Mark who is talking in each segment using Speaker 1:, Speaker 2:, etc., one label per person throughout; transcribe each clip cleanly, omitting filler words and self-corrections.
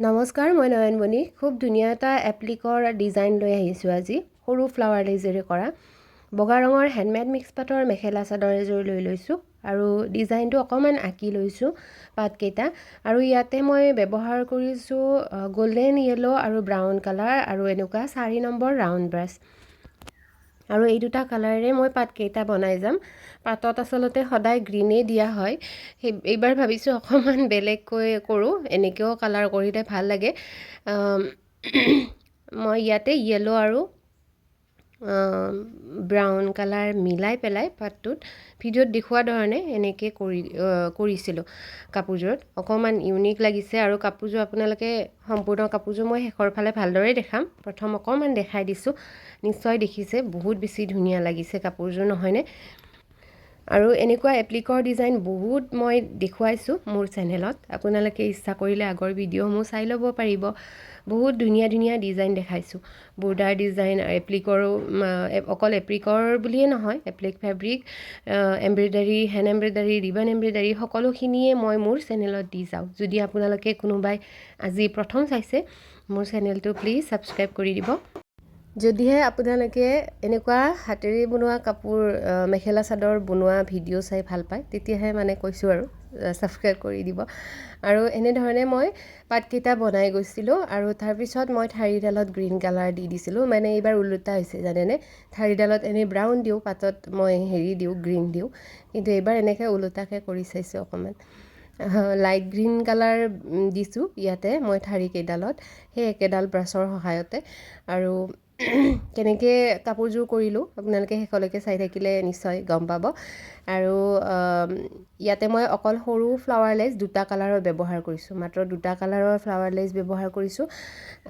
Speaker 1: নমস্কাৰ, মই নয়নমণি। খুব ধুনীয়া এটা এপ্লিকৰ ডিজাইন লৈ আহিছোঁ আজি। সৰু ফ্লাৱাৰ লেজেৰে কৰা বগা ৰঙৰ হেণ্ডমেড মিক্স পাটৰ মেখেলা চাদৰ এযোৰ লৈ লৈছোঁ আৰু ডিজাইনটো অকণমান আঁকি লৈছোঁ পাতকেইটা। আৰু ইয়াতে মই ব্যৱহাৰ কৰিছোঁ গল্ডেন য়েল্লো আৰু ব্ৰাউন কালাৰ আৰু এনেকুৱা 4 নম্বৰ ৰাউণ্ড ব্ৰাছ। আৰু এই দুটা কালাৰেৰে মই পাতকেইটা বনাই যাম। পাতত আচলতে সদায় গ্ৰীনেই দিয়া হয়, এইবাৰ ভাবিছোঁ অকণমান বেলেগকৈ কৰোঁ, এনেকৈও কালাৰ কৰিলে ভাল লাগে। মই ইয়াতে য়েল্লো আৰু ব্ৰাউন কালাৰ মিলাই পেলাই পাতটোত ভিডিঅ'ত দেখুওৱা ধৰণে এনেকৈ কৰিছিলোঁ। কাপোৰযোৰত অকণমান ইউনিক লাগিছে আৰু কাপোৰযোৰ আপোনালোকে সম্পূৰ্ণ কাপোৰযোৰ মই শেষৰ ফালে ভালদৰে দেখাম। প্ৰথম অকণমান দেখাই দিছোঁ, নিশ্চয় দেখিছে বহুত বেছি ধুনীয়া লাগিছে কাপোৰযোৰ, নহয়নে? আৰু এনেকুৱা এপ্লিকৰ ডিজাইন বহুত মই দেখুৱাইছোঁ মোৰ চেনেলত, আপোনালোকে ইচ্ছা কৰিলে আগৰ ভিডিঅ'সমূহ চাই ল'ব পাৰিব। বহুত ধুনীয়া ধুনীয়া ডিজাইন দেখাইছোঁ, বৰ্ডাৰ ডিজাইন, এপ্লিকৰো অকল এপ্লিকৰ বুলিয়ে নহয়, applique fabric, embroidery, hand embroidery, ribbon embroidery সকলোখিনিয়ে মই মোৰ চেনেলত দি যাওঁ। যদি আপোনালোকে কোনোবাই আজি প্ৰথম চাইছে মোৰ চেনেলটো প্লিজ ছাবস্ক্ৰাইব কৰি দিব। যদিহে আপোনালোকে এনেকুৱা হাতেৰে বনোৱা কাপোৰ মেখেলা চাদৰ বনোৱা ভিডিঅ' চাই ভাল পায়, তেতিয়াহে মানে কৈছোঁ আৰু ছাবস্ক্ৰাইব কৰি দিব। আৰু এনেধৰণে মই পাতকেইটা বনাই গৈছিলোঁ আৰু তাৰপিছত মই ঠাৰিডালত গ্ৰীণ কালাৰ দি দিছিলোঁ। মানে এইবাৰ ওলোটা হৈছে জানেনে, ঠাৰিডালত এনেই ব্ৰাউন দিওঁ, পাতত মই দিওঁ গ্ৰীণ দিওঁ, কিন্তু এইবাৰ এনেকৈ ওলোটাকৈ কৰি চাইছোঁ। অকণমান লাইট গ্ৰীণ কালাৰ দিছোঁ ইয়াতে মই ঠাৰিকেইডালত, সেই একেডাল ব্ৰাছৰ সহায়তে। আৰু কেনেকৈ কাপোৰযোৰ কৰিলোঁ আপোনালোকে শেষলৈকে চাই থাকিলে নিশ্চয় গম পাব। আৰু ইয়াতে মই অকল সৰু ফ্লাৱাৰ লেছ দুটা কালাৰৰ ব্যৱহাৰ কৰিছোঁ, মাত্ৰ দুটা কালাৰৰ ফ্লাৱাৰ লেছ ব্যৱহাৰ কৰিছোঁ।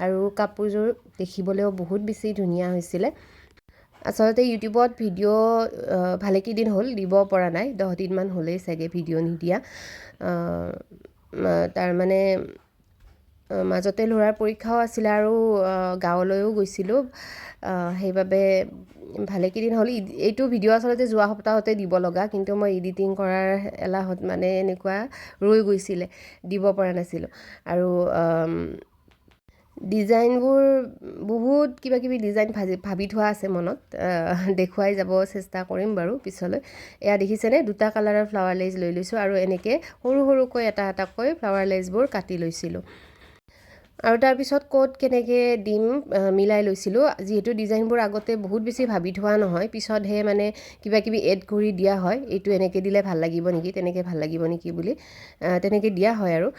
Speaker 1: আৰু কাপোৰযোৰ দেখিবলৈও বহুত বেছি ধুনীয়া হৈছিলে। আচলতে ইউটিউবত ভিডিঅ' ভালেকেইদিন হ'ল দিব পৰা নাই, 10 দিনমান হ'লেই চাগে ভিডিঅ' নিদিয়া। তাৰমানে মাজতে ল'ৰাৰ পৰীক্ষাও আছিলে আৰু গাঁৱলৈও গৈছিলোঁ, সেইবাবে ভালেকেইদিন হ'ল। এইটো ভিডিঅ' আচলতে যোৱা সপ্তাহতে দিব লগা, কিন্তু মই এডিটিং কৰাৰ এলাহত মানে এনেকুৱা ৰৈ গৈছিলে, দিব পৰা নাছিলোঁ। আৰু ডিজাইনবোৰ বহুত কিবা কিবি ডিজাইন ভাবি থোৱা আছে মনত, দেখুৱাই যাব চেষ্টা কৰিম বাৰু পিছলৈ। এয়া দেখিছেনে, দুটা কালাৰৰ ফ্লাৱাৰ লেছ লৈ লৈছোঁ আৰু এনেকৈ সৰু সৰুকৈ এটা এটাকৈ ফ্লাৱাৰ লেছবোৰ কাটি লৈছিলোঁ। আৰু তাৰপিছত ক'ত কেনেকৈ দিম মিলাই লৈছিলোঁ। যিহেতু ডিজাইনবোৰ আগতে বহুত বেছি ভাবি থোৱা নহয়, পিছতহে মানে কিবা কিবি এড কৰি দিয়া হয়, এইটো এনেকৈ দিলে ভাল লাগিব নেকি, তেনেকৈ ভাল লাগিব নেকি বুলি তেনেকৈ দিয়া হয়। আৰু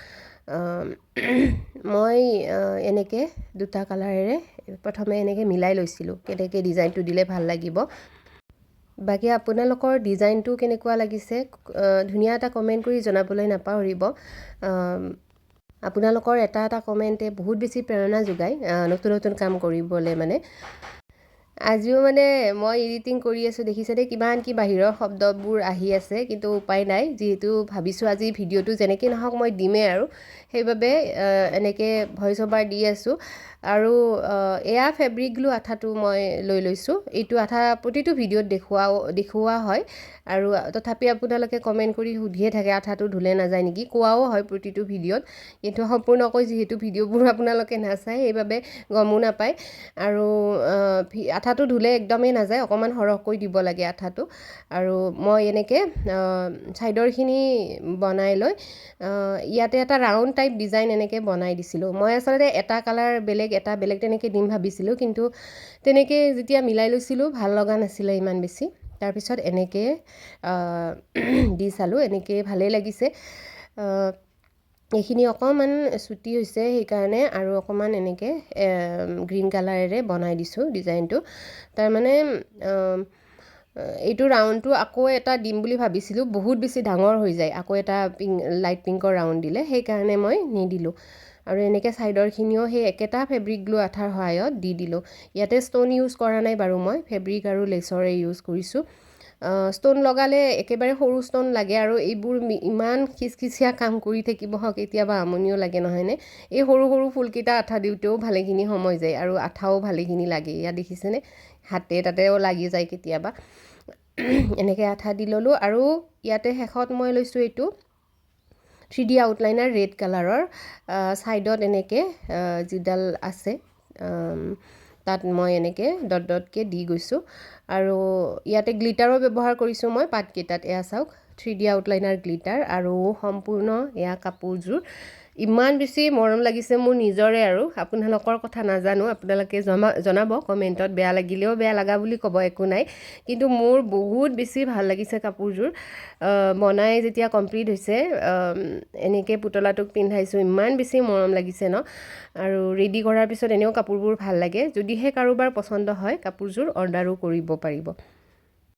Speaker 1: মই এনেকৈ দুটা কালাৰেৰে প্ৰথমে এনেকৈ মিলাই লৈছিলোঁ, কেনেকৈ ডিজাইনটো দিলে ভাল লাগিব। বাকী আপোনালোকৰ ডিজাইনটো কেনেকুৱা লাগিছে ধুনীয়া এটা কমেণ্ট কৰি জনাবলৈ নাপাহৰিব। আপোনালোকৰ এটা এটা কমেণ্টে বহুত বেছি প্ৰেৰণা যোগায় নতুন নতুন কাম কৰিবলৈ। মানে আজিও মানে মই এডিটিং কৰি আছোঁ, দেখিছেনে কিমান কি বাহিৰৰ শব্দবোৰ আহি আছে, কিন্তু উপায় নাই, যিহেতু ভাবিছোঁ আজি ভিডিঅ'টো যেনেকৈ নহওক মই দিমেই আৰু সেইবাবে এনেকৈ ভইচ অভাৰ দি আছোঁ। আৰু এয়া ফেব্ৰিক গ্লু আঠাটো মই লৈ লৈছোঁ। এইটো আঠা প্ৰতিটো ভিডিঅ'ত দেখুওৱা হয়, আৰু তথাপি আপোনালোকে কমেণ্ট কৰি সুধিয়ে থাকে আঠাটো ধুলে নাযায় নেকি, কোৱাও হয় প্ৰতিটো ভিডিঅ'ত, কিন্তু সম্পূৰ্ণকৈ যিহেতু ভিডিঅ'বোৰ আপোনালোকে নাচায় সেইবাবে গমো নাপায়। আৰু আঠাটো ধুলে একদমেই নাযায়, অকণমান সৰহকৈ দিব লাগে আঠাটো। আৰু মই এনেকৈ ছাইডৰখিনি বনাই লৈ ইয়াতে এটা ৰাউণ্ড টাইপ ডিজাইন এনেকৈ বনাই দিছিলোঁ। মই আচলতে এটা কালাৰ বেলেগ এটা বেলেগ তেনেকৈ দিম ভাবিছিলোঁ, কিন্তু তেনেকৈ যেতিয়া মিলাই লৈছিলোঁ ভাল লগা নাছিলে ইমান বেছি। তাৰপিছত এনেকৈ দি চালোঁ, এনেকৈ ভালেই লাগিছে। এইখিনি অকণমান চুটি হৈছে সেইকাৰণে আৰু অকণমান এনেকৈ গ্ৰীণ কালাৰেৰে বনাই দিছোঁ ডিজাইনটো। তাৰমানে এইটো ৰাউণ্ডটো আকৌ এটা দিম বুলি ভাবিছিলোঁ, বহুত বেছি ডাঙৰ হৈ যায় আকৌ এটা লাইট পিংকৰ ৰাউণ্ড দিলে, সেইকাৰণে মই নিদিলোঁ। আৰু এনেকৈ ছাইডৰখিনিও সেই একেটা ফেব্ৰিক গ্লু আঠাৰ সহায়ত দি দিলোঁ। ইয়াতে ষ্ট'ন ইউজ কৰা নাই বাৰু, মই ফেব্ৰিক আৰু লেচৰে ইউজ কৰিছোঁ। ষ্ট'ন লগালে একেবাৰে সৰু ষ্ট'ন লাগে আৰু এইবোৰ ইমান খিচখিচিয়া কাম কৰি থাকিব কেতিয়াবা আমনিও লাগে, নহয়নে? এই সৰু সৰু ফুলকেইটা আঠা দিওঁতেও ভালেখিনি সময় যায় আৰু আঠাও ভালেখিনি লাগে। ইয়াত দেখিছেনে, তাতেও লাগি যায় কেতিয়াবা। এনেকৈ আঠা দি ল'লোঁ আৰু ইয়াতে শেষত মই লৈছোঁ এইটো 3D আউটলাইনাৰ ৰেড কালাৰৰ ছাইডত এনেকৈ যিডাল আছে তাত মই এনেকৈ ডট ডটকৈ দি গৈছোঁ আৰু ইয়াতে গ্লিটাৰো ব্যৱহাৰ কৰিছোঁ মই পাতকেইটাত এয়া চাওক 3D আউটলাইনাৰ গ্লিটাৰ আৰু সম্পূৰ্ণ এয়া কাপোৰযোৰ ইমান বেছি মৰম লাগিছে মোৰ নিজৰে আৰু আপোনালোকৰ কথা নাজানো আপোনালোকে জনাব কমেণ্টত বেয়া লাগিলেও বেয়া লগা বুলি ক'ব একো নাই কিন্তু মোৰ বহুত বেছি ভাল লাগিছে কাপোৰযোৰ বনাই যেতিয়া কমপ্লিট হৈছে এনেকৈ পুতলাটোক পিন্ধাইছোঁ ইমান বেছি মৰম লাগিছে ন আৰু ৰেডি কৰাৰ পিছত এনেও কাপোৰবোৰ ভাল লাগে যদিহে কাৰোবাৰ পচন্দ হয় কাপোৰযোৰ অৰ্ডাৰো কৰিব পাৰিব